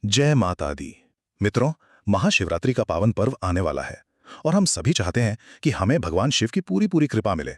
जय माता दी। मित्रों, महाशिवरात्रि का पावन पर्व आने वाला है और हम सभी चाहते हैं कि हमें भगवान शिव की पूरी पूरी कृपा मिले।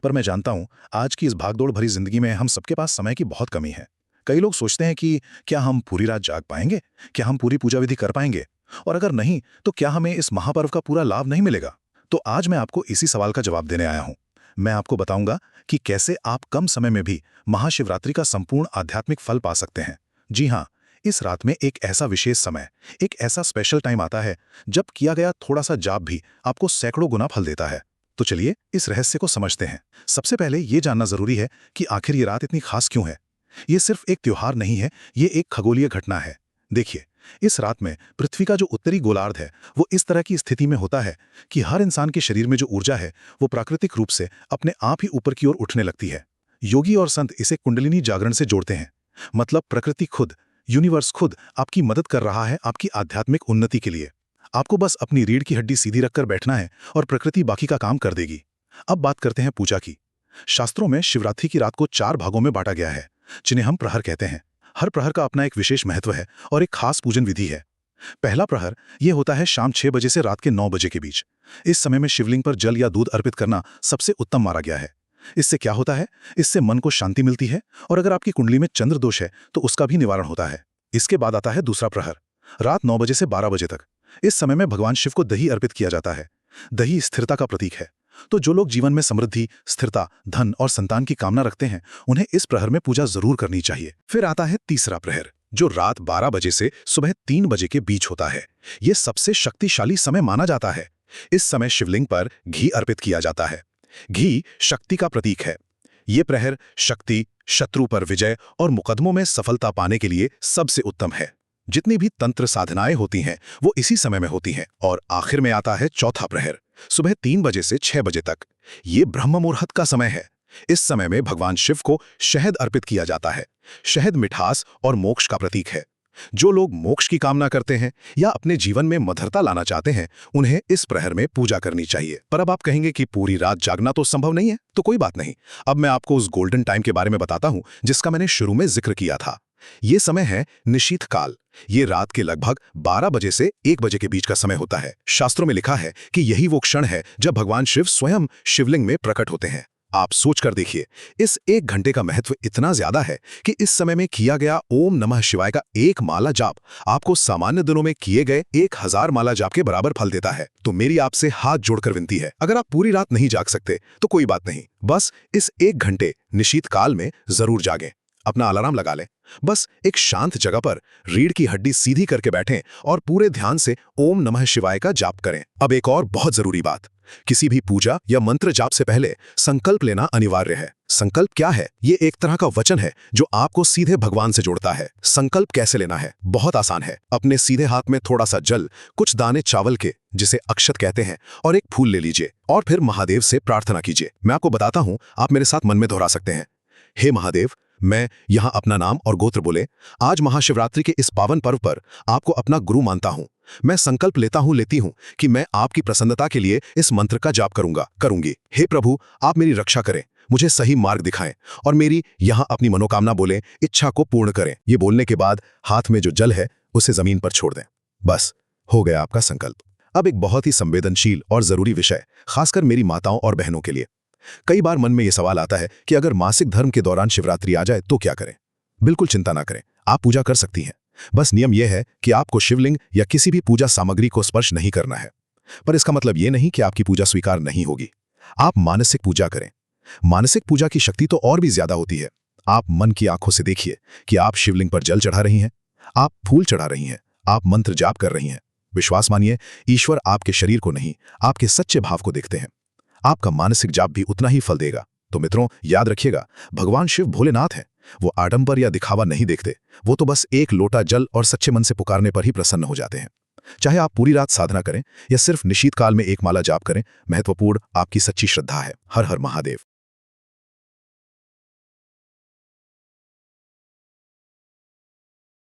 पर मैं जानता हूं, आज की इस भागदौड़ भरी जिंदगी में हम सबके पास समय की बहुत कमी है। कई लोग सोचते हैं कि क्या हम पूरी रात जाग पाएंगे, क्या हम पूरी पूजा विधि कर पाएंगे, और अगर नहीं तो क्या हमें इस महापर्व का पूरा लाभ नहीं मिलेगा। तो आज मैं आपको इसी सवाल का जवाब देने आया हूं। मैं आपको बताऊंगा कि कैसे आप कम समय में भी महाशिवरात्रि का संपूर्ण आध्यात्मिक फल पा सकते हैं। जी हाँ, इस रात में एक ऐसा विशेष समय, एक ऐसा स्पेशल टाइम आता है जब किया गया थोड़ा सा जाप भी आपको सैकड़ों गुना फल देता है। तो चलिए इस रहस्य को समझते हैं। सबसे पहले ये जानना जरूरी है कि आखिर ये रात इतनी खास क्यों है। ये सिर्फ एक त्योहार नहीं है, ये एक खगोलीय घटना है। देखिए, इस रात में पृथ्वी का जो उत्तरी गोलार्ध है वो इस तरह की स्थिति में होता है कि हर इंसान के शरीर में जो ऊर्जा है वो प्राकृतिक रूप से अपने आप ही ऊपर की ओर उठने लगती है। योगी और संत इसे कुंडलिनी जागरण से जोड़ते हैं। मतलब प्रकृति खुद, यूनिवर्स खुद आपकी मदद कर रहा है आपकी आध्यात्मिक उन्नति के लिए। आपको बस अपनी रीढ़ की हड्डी सीधी रखकर बैठना है और प्रकृति बाकी का काम कर देगी। अब बात करते हैं पूजा की। शास्त्रों में शिवरात्रि की रात को 4 भागों में बांटा गया है, जिन्हें हम प्रहर कहते हैं। हर प्रहर का अपना एक विशेष महत्व है और एक खास पूजन विधि है। पहला प्रहर यह होता है शाम 6 बजे से रात के 9 बजे के बीच। इस समय में शिवलिंग पर जल या दूध अर्पित करना सबसे उत्तम माना गया है। इससे क्या होता है, इससे मन को शांति मिलती है और अगर आपकी कुंडली में चंद्र दोष है तो उसका भी निवारण होता है। इसके बाद आता है दूसरा प्रहर, रात 9 बजे से 12 बजे तक। इस समय में भगवान शिव को दही अर्पित किया जाता है। दही स्थिरता का प्रतीक है, तो जो लोग जीवन में समृद्धि, स्थिरता, धन और संतान की कामना रखते हैं उन्हें इस प्रहर में पूजा जरूर करनी चाहिए। फिर आता है तीसरा प्रहर, जो रात 12 बजे से सुबह 3 बजे के बीच होता है। यह सबसे शक्तिशाली समय माना जाता है। इस समय शिवलिंग पर घी अर्पित किया जाता है। घी शक्ति का प्रतीक है। ये प्रहर शक्ति, शत्रु पर विजय और मुकदमों में सफलता पाने के लिए सबसे उत्तम है। जितनी भी तंत्र साधनाएं होती हैं वो इसी समय में होती हैं। और आखिर में आता है चौथा प्रहर, सुबह 3 बजे से 6 बजे तक। ये ब्रह्म मुहूर्त का समय है। इस समय में भगवान शिव को शहद अर्पित किया जाता है। शहद मिठास और मोक्ष का प्रतीक है। जो लोग मोक्ष की कामना करते हैं या अपने जीवन में मधुरता लाना चाहते हैं उन्हें इस प्रहर में पूजा करनी चाहिए। पर अब आप कहेंगे कि पूरी रात जागना तो संभव नहीं है, तो कोई बात नहीं। अब मैं आपको उस गोल्डन टाइम के बारे में बताता हूं जिसका मैंने शुरू में जिक्र किया था। ये समय है निशीथ काल। ये रात के लगभग 12 बजे से 1 बजे के बीच का समय होता है। शास्त्रों में लिखा है कि यही वो क्षण है जब भगवान शिव स्वयं शिवलिंग में प्रकट होते हैं। आप सोच कर देखिए, इस 1 घंटे का महत्व इतना ज्यादा है कि इस समय में किया गया ओम नमः शिवाय का एक माला जाप आपको सामान्य दिनों में किए गए 1000 माला जाप के बराबर फल देता है। तो मेरी आपसे हाथ जोड़कर विनती है, अगर आप पूरी रात नहीं जाग सकते तो कोई बात नहीं, बस इस 1 घंटे निशीथ काल में जरूर जागें। अपना अलार्म लगा लें, बस एक शांत जगह पर रीढ़ की हड्डी सीधी करके बैठें और पूरे ध्यान से ओम नमः शिवाय का जाप करें। अब एक और बहुत जरूरी बात, किसी भी पूजा या मंत्र जाप से पहले संकल्प लेना अनिवार्य है। संकल्प क्या है? ये एक तरह का वचन है जो आपको सीधे भगवान से जोड़ता है। संकल्प कैसे लेना है? बहुत आसान है। अपने सीधे हाथ में थोड़ा सा जल, कुछ दाने चावल के जिसे अक्षत कहते हैं, और एक फूल ले लीजिए और फिर महादेव से प्रार्थना कीजिए। मैं आपको बताता हूं, आप मेरे साथ मन में दोहरा सकते हैं। हे महादेव, मैं यहां अपना नाम और गोत्र बोले, आज महाशिवरात्रि के इस पावन पर्व पर आपको अपना गुरु मानता हूं। मैं संकल्प लेती हूं कि मैं आपकी प्रसन्नता के लिए इस मंत्र का जाप करूंगी। हे प्रभु, आप मेरी रक्षा करें, मुझे सही मार्ग दिखाएं और मेरी यहां अपनी मनोकामना बोले, इच्छा को पूर्ण करें। ये बोलने के बाद हाथ में जो जल है उसे जमीन पर छोड़ दें। बस हो गया आपका संकल्प। अब एक बहुत ही संवेदनशील और जरूरी विषय, खासकर मेरी माताओं और बहनों के लिए। कई बार मन में यह सवाल आता है कि अगर मासिक धर्म के दौरान शिवरात्रि आ जाए तो क्या करें? बिल्कुल चिंता ना करें, आप पूजा कर सकती हैं। बस नियम यह है कि आपको शिवलिंग या किसी भी पूजा सामग्री को स्पर्श नहीं करना है। पर इसका मतलब यह नहीं कि आपकी पूजा स्वीकार नहीं होगी। आप मानसिक पूजा करें। मानसिक पूजा की शक्ति तो और भी ज्यादा होती है। आप मन की आंखों से देखिए कि आप शिवलिंग पर जल चढ़ा रही हैं, आप फूल चढ़ा रही हैं, आप मंत्र जाप कर रही हैं। विश्वास मानिए, ईश्वर आपके शरीर को नहीं, आपके सच्चे भाव को देखते हैं। आपका मानसिक जाप भी उतना ही फल देगा। तो मित्रों, याद रखिएगा, भगवान शिव भोलेनाथ हैं। वो आडंबर या दिखावा नहीं देखते। वो तो बस एक लोटा जल और सच्चे मन से पुकारने पर ही प्रसन्न हो जाते हैं। चाहे आप पूरी रात साधना करें या सिर्फ निशीथ काल में एक माला जाप करें, महत्वपूर्ण आपकी सच्ची श्रद्धा है। हर हर महादेव।